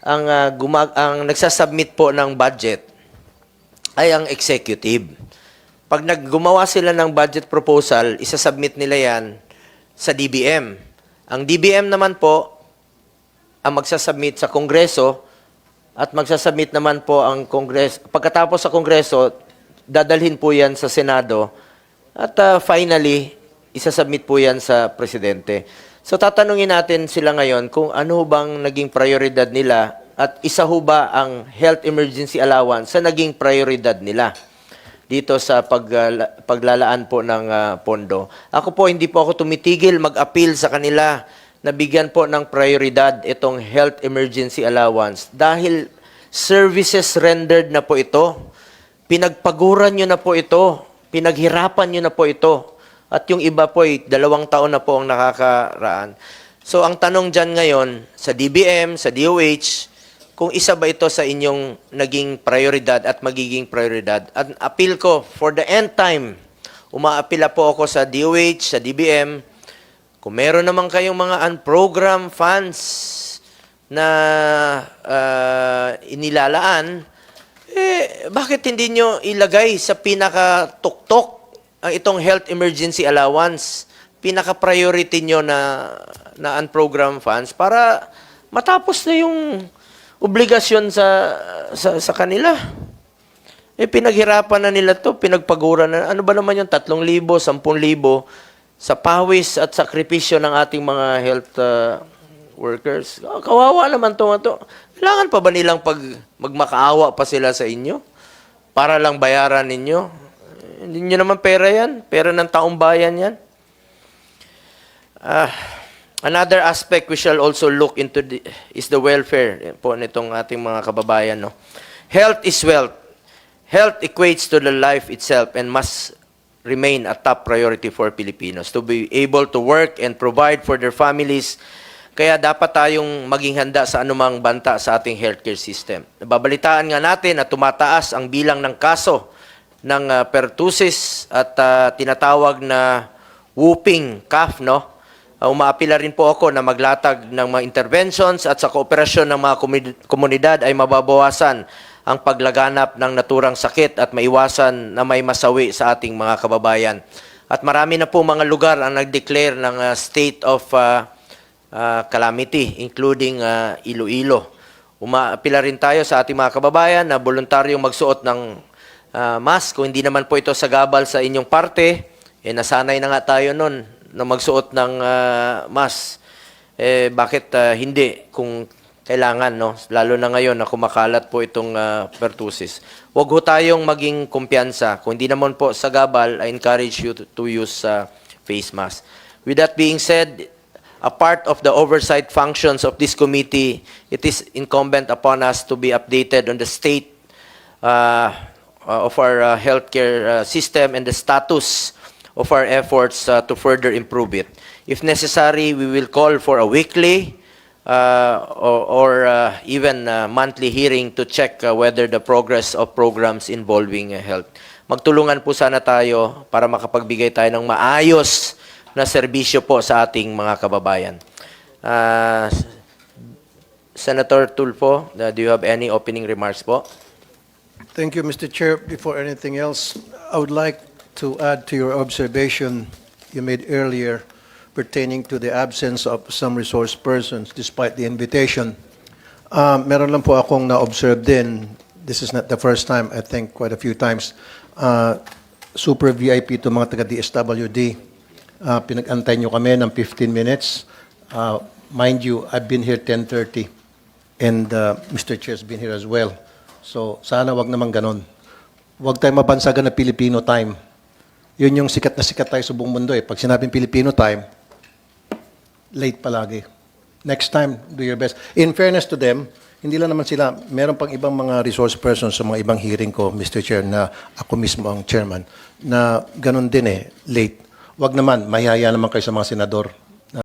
ang nagsasubmit po ng budget ay ang executive. Pag gumawa sila ng budget proposal, isasubmit nila yan sa DBM. Ang DBM naman po ang magsasubmit sa Kongreso at magsasubmit naman po ang Kongreso. Pagkatapos sa Kongreso, dadalhin po yan sa Senado at finally, isasubmit po yan sa Presidente. So tatanungin natin sila ngayon kung ano bang naging prioridad nila at isa ho ba ang health emergency allowance sa naging prioridad nila dito sa paglalaan po ng pondo. Ako po, hindi po ako tumitigil mag-appeal sa kanila na bigyan po ng prioridad itong health emergency allowance dahil services rendered na po ito. Pinagpaguran nyo na po ito. Pinaghirapan nyo na po ito. At yung iba po ay 2 taon na po ang nakakaraan. So ang tanong dyan ngayon sa DBM, sa DOH, kung isa ba ito sa inyong naging prioridad at magiging prioridad. At appeal ko, for the end time, umaapila po ako sa DOH, sa DBM, kung meron naman kayong mga unprogrammed funds na inilalaan, bakit hindi nyo ilagay sa pinakatuktok ang itong health emergency allowance, pinaka-priority nyo na unprogrammed funds para matapos na yung obligasyon sa kanila. Pinaghirapan na nila to, pinagpaguran na. Ano ba naman yung 3,000, 10,000 sa pawis at sakripisyo ng ating mga health workers? Kawawa naman to. Kailangan pa ba nilang magmakaawa pa sila sa inyo para lang bayaran ninyo? Hindi nyo naman pera yan. Pera ng taong bayan yan. Another aspect we shall also look into is the welfare po nitong ating mga kababayan. No? Health is wealth. Health equates to the life itself and must remain a top priority for Filipinos to be able to work and provide for their families. Kaya dapat tayong maging handa sa anumang banta sa ating healthcare system. Nababalitaan nga natin na tumataas ang bilang ng kaso ng pertussis at tinatawag na whooping cough, no? Umaapila rin po ako na maglatag ng mga interventions at sa kooperasyon ng mga komunidad ay mababawasan ang paglaganap ng naturang sakit at maiwasan na may masawi sa ating mga kababayan. At marami na po mga lugar ang nag-declare ng state of calamity, including Iloilo. Umaapila rin tayo sa ating mga kababayan na voluntaryong magsuot ng mask. Kung hindi naman po ito sagabal sa inyong parte, nasanay na nga tayo nun na magsuot ng mask. Bakit hindi kung kailangan, no? Lalo na ngayon na kumakalat po itong pertussis. Huwag ho tayong maging kumpiyansa. Kung hindi naman po sagabal, I encourage you to use face mask. With that being said, a part of the oversight functions of this committee, it is incumbent upon us to be updated on the state of our healthcare system and the status of our efforts to further improve it. If necessary, we will call for a weekly or even monthly hearing to check whether the progress of programs involving health. Magtulungan po sana tayo para makapagbigay tayo ng maayos na serbisyo po sa ating mga kababayan. Senator Tulfo, do you have any opening remarks po? Thank you, Mr. Chair. Before anything else, I would like to add to your observation you made earlier pertaining to the absence of some resource persons despite the invitation. Meron lang po akong na-observe din. This is not the first time, I think quite a few times. Super VIP to mga taga-DSWD. Pinag-antay nyo kami ng 15 minutes. Mind you, I've been here 10:30 and Mr. Chair's been here as well. So sana wag naman ganon. Wag tayong mabansagan na Filipino time. Yun yung sikat na sikat tayo sa buong mundo. Pag sinabing Filipino time, late palagi. Next time, do your best. In fairness to them, hindi lang naman sila, meron pang ibang mga resource persons sa mga ibang hearing ko, Mr. Chair, na ako mismo ang chairman, na ganun din late. Wag naman, mahihaya naman kayo sa mga senador.